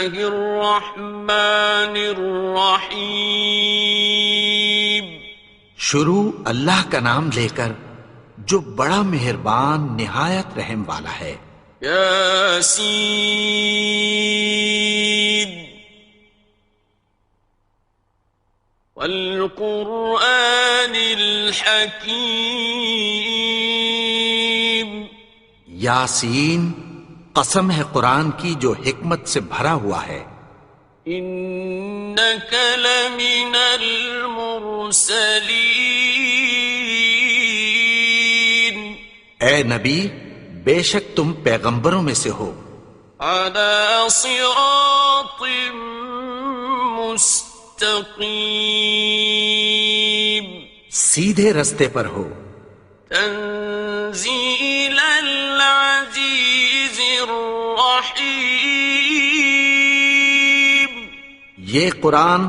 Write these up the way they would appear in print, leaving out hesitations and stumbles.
اللہ الرحمن الرحیم. شروع اللہ کا نام لے کر جو بڑا مہربان نہایت رحم والا ہے. یاسین والقرآن الحکیم. یاسین، قسم ہے قرآن کی جو حکمت سے بھرا ہوا ہے. انک لمن المرسلین. اے نبی، بے شک تم پیغمبروں میں سے ہو. علی صراط مستقیم. سیدھے رستے پر ہو. تنزیل العزیز الرحیم. یہ قرآن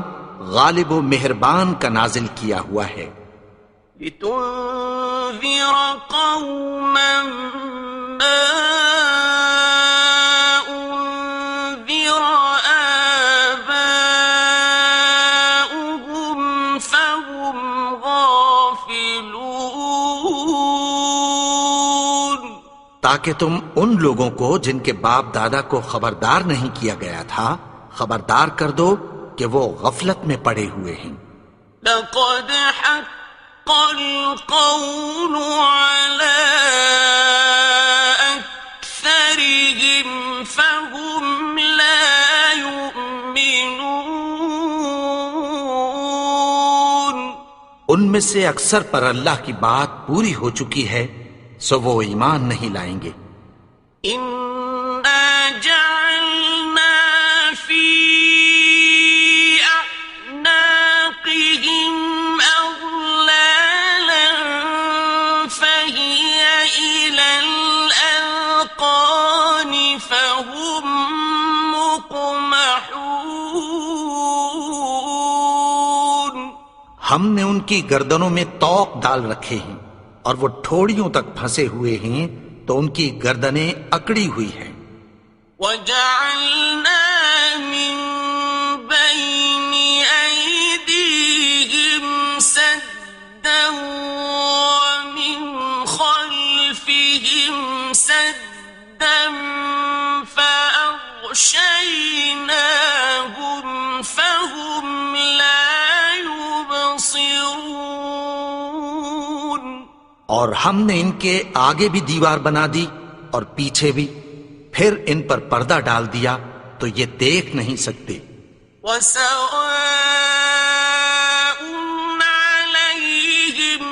غالب و مہربان کا نازل کیا ہوا ہے. لتنذر قوما ما انذر آباؤهم فهم غافلون. تاکہ تم ان لوگوں کو جن کے باپ دادا کو خبردار نہیں کیا گیا تھا خبردار کر دو کہ وہ غفلت میں پڑے ہوئے ہیں. لقد حق القول على أكثرهم فهم لا يؤمنون. ان میں سے اکثر پر اللہ کی بات پوری ہو چکی ہے سو وہ ایمان نہیں لائیں گے. إنا جعلنا في أعناقهم أغلالا فهي إلى الأذقان فهم مقمحون. ہم نے ان کی گردنوں میں طوق ڈال رکھے ہیں اور وہ ٹھوڑیوں تک پھنسے ہوئے ہیں تو ان کی گردنیں اکڑی ہوئی ہیں. وَجَعَلْنَا مِن بَيْنِ أَيْدِيهِمْ سَدًّا وَمِنْ خَلْفِهِمْ سَدًّا فَأَغْشَيْنَاهُمْ فَهُمْ لَا يُبْصِرُونَ. اور ہم نے ان کے آگے بھی دیوار بنا دی اور پیچھے بھی، پھر ان پر پردہ ڈال دیا تو یہ دیکھ نہیں سکتے. وَسَوَاءٌ عَلَيْهِمْ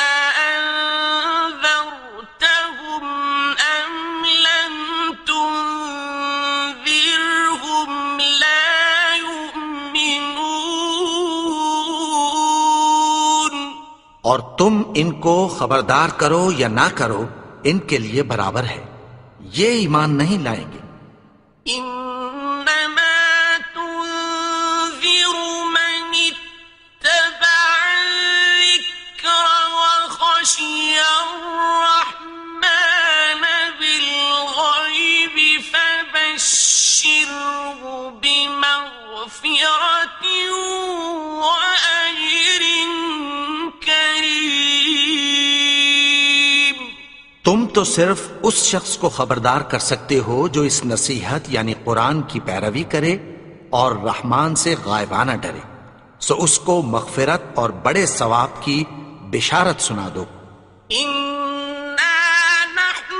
أَأَنذَرْتَهُمْ أَمْ لَمْ تُنذِرْهُمْ لَا يُؤْمِنُونَ. اور تم ان کو خبردار کرو یا نہ کرو ان کے لیے برابر ہے، یہ ایمان نہیں لائیں گے. إنما تنذر من اتبع الذكر وخشي الرحمن بالغيب فبشره بمغفرة وأجر كريم. تم تو صرف اس شخص کو خبردار کر سکتے ہو جو اس نصیحت یعنی قرآن کی پیروی کرے اور رحمان سے غائبانہ ڈرے، سو اس کو مغفرت اور بڑے ثواب کی بشارت سنا دو. إنا نحن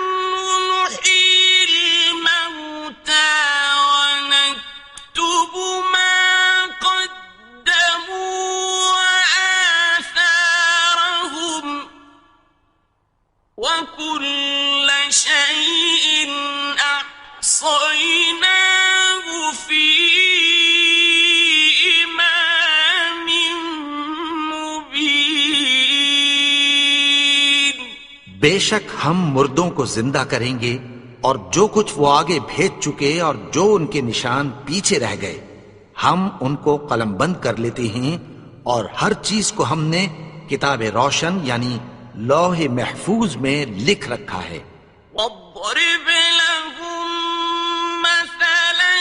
نحيي الموتى ونكتب ما قدموا وآثارهم وكل شيء أحصيناه في إمام مبين. بے شک ہم مردوں کو زندہ کریں گے اور جو کچھ وہ آگے بھیج چکے اور جو ان کے نشان پیچھے رہ گئے ہم ان کو قلم بند کر لیتے ہیں، اور ہر چیز کو ہم نے کتاب روشن یعنی لوح محفوظ میں لکھ رکھا ہے. واضرب لهم مثلا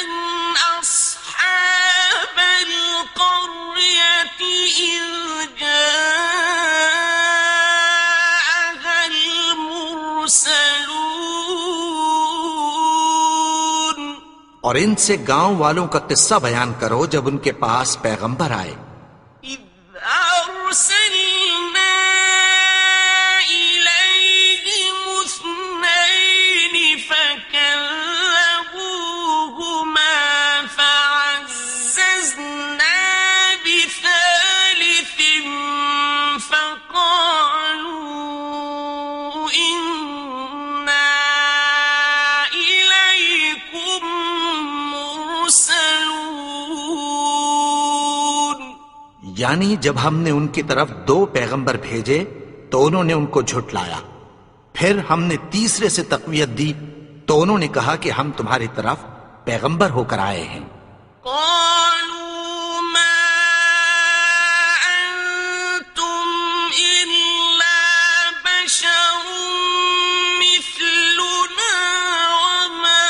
اور ان سے گاؤں والوں کا قصہ بیان کرو جب ان کے پاس پیغمبر آئے. إذ أرسلنا إليهم اثنين فكذبوهما فعززنا بثالث فقالوا إنا إليكم مرسلون. یعنی جب ہم نے ان کی طرف 2 پیغمبر بھیجے تو انہوں نے ان کو جھٹلایا. پھر ہم نے تیسرے سے تقویت دی تو انہوں نے کہا کہ ہم تمہاری طرف پیغمبر ہو کر آئے ہیں. قالوا ما أنتم إلا بشر مثلنا وما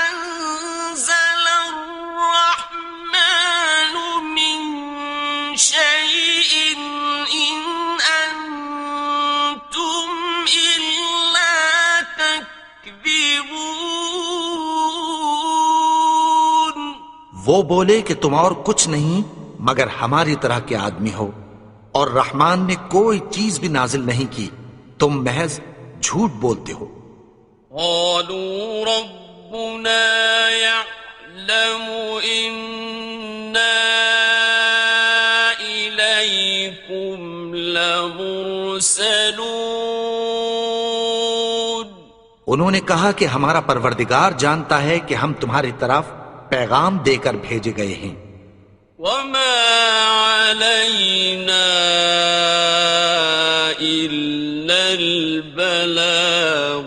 أنزل الرحمن من شيء إن أنتم إلا تكذبون. وہ بولے کہ تم اور کچھ نہیں مگر ہماری طرح کے آدمی ہو، اور رحمان نے کوئی چیز بھی نازل نہیں کی، تم محض جھوٹ بولتے ہو. قالوا ربنا يعلم إنا إليكم لمرسلون. انہوں نے کہا کہ ہمارا پروردگار جانتا ہے کہ ہم تمہاری طرف پیغام دے کر بھیجے گئے ہیں. وما علينا إلا البلاغ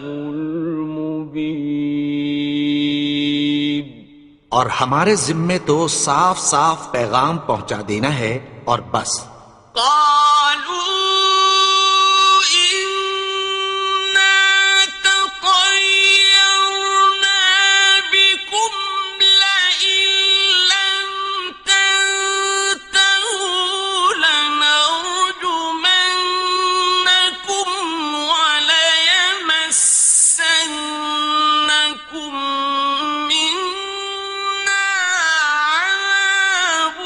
المبين. اور ہمارے ذمے تو صاف صاف پیغام پہنچا دینا ہے اور بس. قالوا إنا تطيرنا بكم لئن لم تنتهوا لنرجمنكم وليمسنكم منا عذاب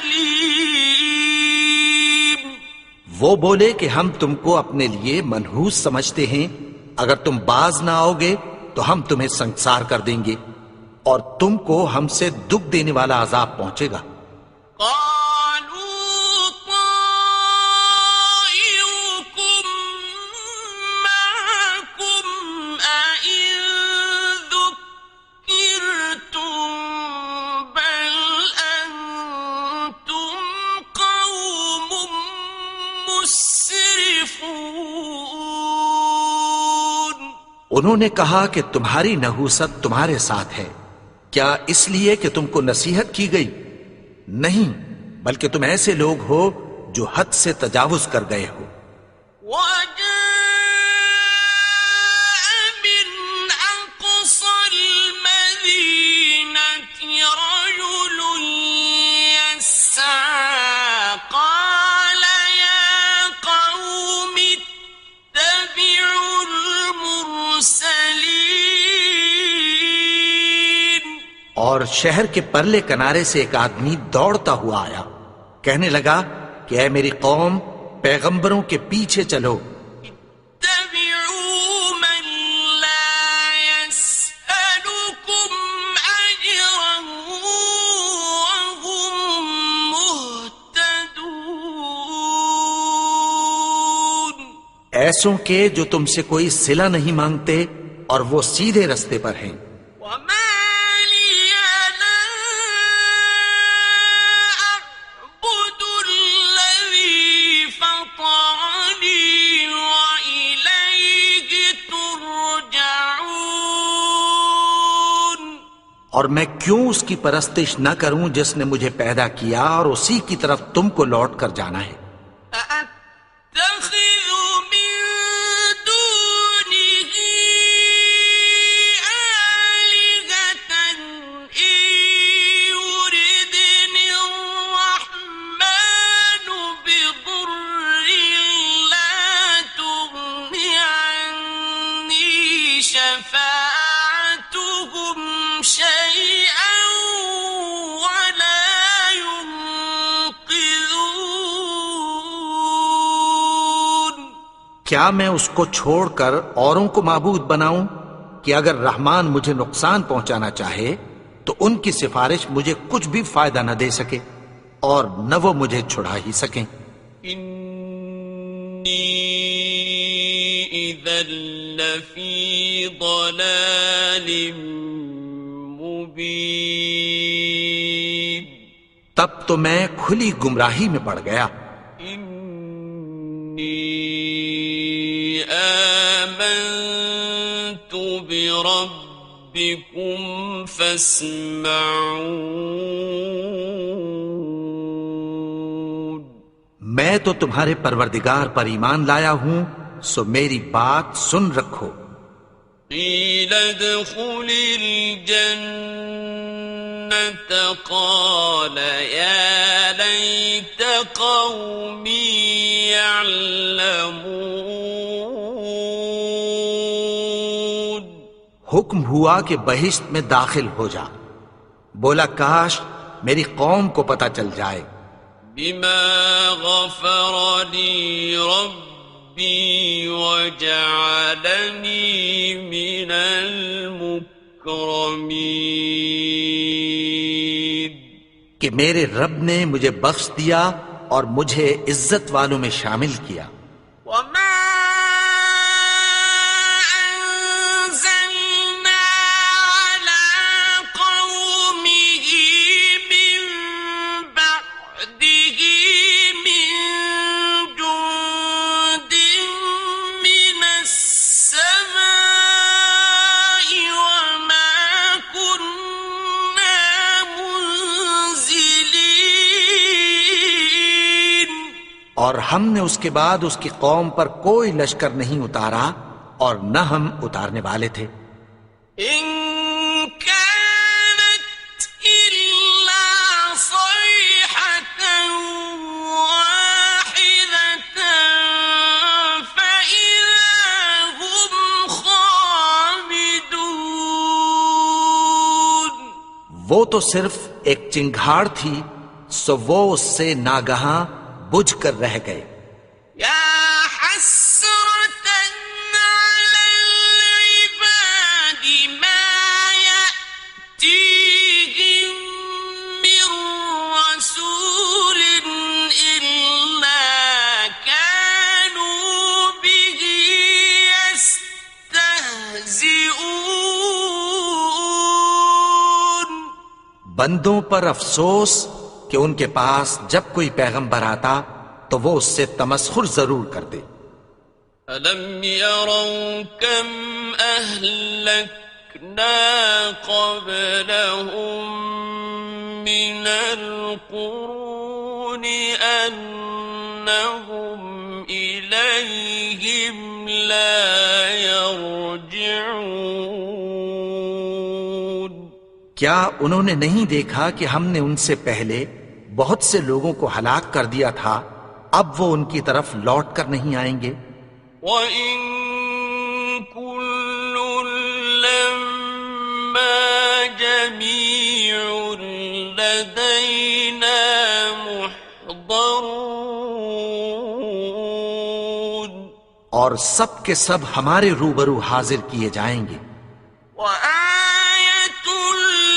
أليم. وہ بولے کہ ہم تم کو اپنے لیے منحوس سمجھتے ہیں، اگر تم باز نہ آؤ گے تو ہم تمہیں سنگسار کر دیں گے اور تم کو ہم سے دکھ دینے والا عذاب پہنچے گا. قالوا طائركم معكم أئن ذكرتم بل أنتم قوم مسرفون. انہوں نے کہا کہ تمہاری نحوست تمہارے ساتھ ہے، کیا اس لیے کہ تم کو نصیحت کی گئی؟ نہیں، بلکہ تم ایسے لوگ ہو جو حد سے تجاوز کر گئے ہو. وجاء من أقصى المدينة رجل يسعى قال يا قوم اتبعوا المرسلين. اور شہر کے پرلے کنارے سے ایک آدمی دوڑتا ہوا آیا، کہنے لگا کہ اے میری قوم، پیغمبروں کے پیچھے چلو. اتبعوا من لا يسألكم أجرا وهم مهتدون. ایسوں کے جو تم سے کوئی صلہ نہیں مانگتے اور وہ سیدھے رستے پر ہیں. وما لي لا أعبد الذي فطرني وإليه ترجعون. اور میں کیوں اس کی پرستش نہ کروں جس نے مجھے پیدا کیا اور اسی کی طرف تم کو لوٹ کر جانا ہے. أأتخذ من دونه آلهة إن يردني الرحمن بضر لا تغن عني شفاعتهم کیا میں اس کو چھوڑ کر اوروں کو معبود بناؤں کہ اگر رحمان مجھے نقصان پہنچانا چاہے تو ان کی سفارش مجھے کچھ بھی فائدہ نہ دے سکے اور نہ وہ مجھے چھڑا ہی سکیں۔ إني إذا لفي ضلال مبين تب تو میں کھلی گمراہی میں پڑ گیا۔ إني آمنت بربكم فاسمعون میں تو تمہارے پروردگار پر ایمان لایا ہوں، سو میری بات سن رکھو۔ قيل ادخل الجنة قال يا ليت قومي يعلمون حکم ہوا کہ بہشت میں داخل ہو جا، بولا کاش میری قوم کو پتہ چل جائے۔ بما غفر لي ربي وجعلني من المكرمين کہ میرے رب نے مجھے بخش دیا اور مجھے عزت والوں میں شامل کیا۔ وما أنزلنا على قومه من بعده من جند من السماء وما كنا منزلين اور ہم نے اس کے بعد اس کی قوم پر کوئی لشکر نہیں اتارا اور نہ ہم اتارنے والے تھے۔ إن كانت إلا صيحة واحدة فإذا هم خامدون وہ تو صرف ایک چنگھاڑ تھی، سو وہ اس سے ناگہاں بجھ کر رہ گئے۔ يا حسرة على العباد ما يأتيهم من رسول إلا كانوا به يستهزئون بندوں پر افسوس کہ ان کے پاس جب کوئی پیغمبر آتا تو وہ اس سے تمسخر ضرور کرتے۔ ألم يروا كم أهلكنا قبلهم من القرون أنهم إليهم لا يرجعون کیا انہوں نے نہیں دیکھا کہ ہم نے ان سے پہلے بہت سے لوگوں کو ہلاک کر دیا تھا، اب وہ ان کی طرف لوٹ کر نہیں آئیں گے؟ وَإِن كُلٌّ لَّمَّا جَمِيعٌ لَّدَيْنَا مُحْضَرُونَ اور سب کے سب ہمارے روبرو حاضر کیے جائیں گے۔ وَآيَةٌ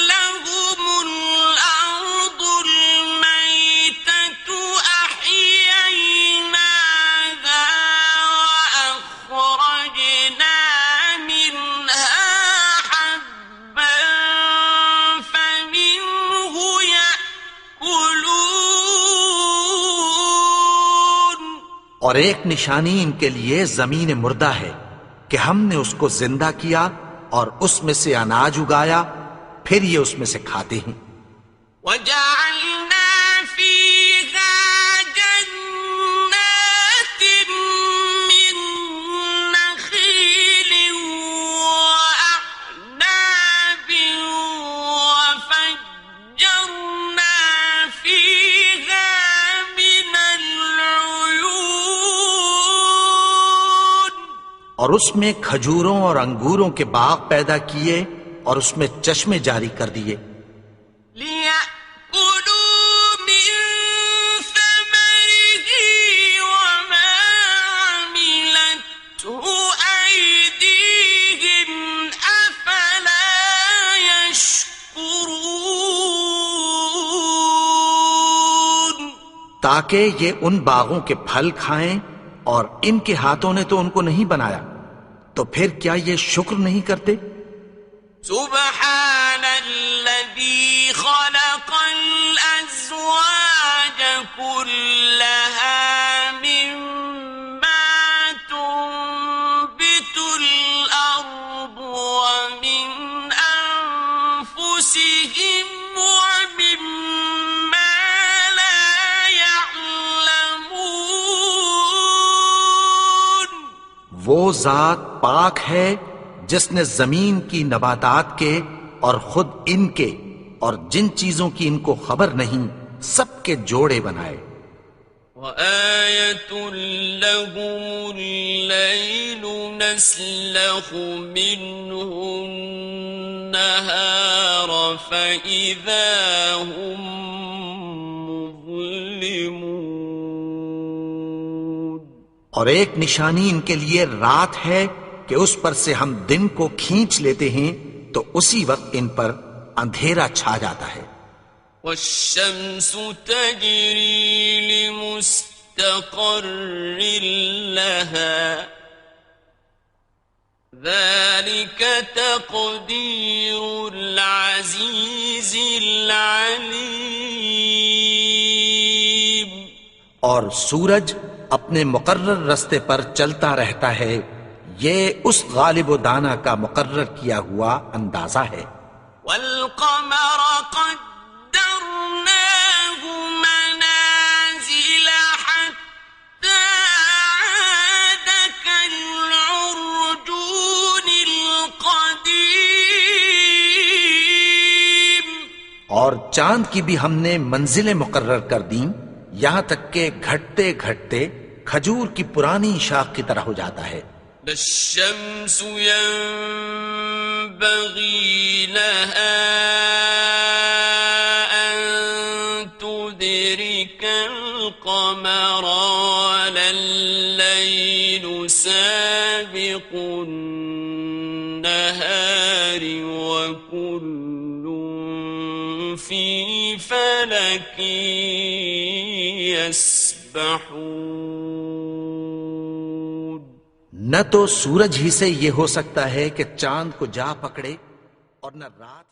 لَّهُمُ الْأَرْضُ الْمَيْتَةُ أَحْيَيْنَاهَا وَأَخْرَجْنَا مِنْهَا حَبًّا فَمِنْهُ يَأْكُلُونَ اور ایک نشانی ان کے لیے زمین مردہ ہے کہ ہم نے اس کو زندہ کیا اور اس میں سے اناج اگایا، پھر یہ اس میں سے کھاتے ہیں۔ وَجَعَلْنَا فِيهَا جَنَّاتٍ مِّن نَّخِيلٍ وَأَعْنَابٍ وَفَجَّرْنَا فِيهَا مِنَ الْعُيُونِ اور اس میں کھجوروں اور انگوروں کے باغ پیدا کیے اور اس میں چشمے جاری کر دیے، لِيَأْكُلُوا مِن ثَمَرِهِ وَمَا عَمِلَتْهُ تاکہ یہ ان باغوں کے پھل کھائیں، اور ان کے ہاتھوں نے تو ان کو نہیں بنایا، تو پھر کیا یہ شکر نہیں کرتے؟ سبحان الذي خلق الأزواج كلها مما تنبت الأرض ومن أنفسهم ومما لا يعلمون. وہ ذات پاک ہے جس نے زمین کی نباتات کے اور خود ان کے اور جن چیزوں کی ان کو خبر نہیں سب کے جوڑے بنائے. وَآيَةٌ لَهُمُ اللَّيْلُ نَسْلَخُ مِنْهُ النَّهَارَ فَإِذَا هُمْ مُظْلِمُونَ. اور ایک نشانی ان کے لیے رات ہے کہ اس پر سے ہم دن کو کھینچ لیتے ہیں تو اسی وقت ان پر اندھیرا چھا جاتا ہے. وَالشَّمْسُ تَجْرِي لِمُسْتَقَرٍّ لَهَا ذَلِكَ تَقْدِيرُ الْعَزِيزِ الْعَلِيمِ. اور سورج اپنے مقرر رستے پر چلتا رہتا ہے، یہ اس غالب و دانا کا مقرر کیا ہوا اندازہ ہے. وَالْقَمَرَ قَدَّرْنَاهُ مَنَازِلَ حَتَّى عَادَ كَالْعُرْجُونِ الْقَدِيمِ. اور چاند کی بھی ہم نے منزلیں مقرر کر دیں، یہاں تک کہ گھٹتے گھٹتے کھجور کی پرانی شاخ کی طرح ہو جاتا ہے. لا الشمس ينبغي لها أن تدرك القمر ولا الليل سابق النهار وكل في فلك يسبحون. نہ تو سورج ہی سے یہ ہو سکتا ہے کہ چاند کو جا پکڑے، اور نہ رات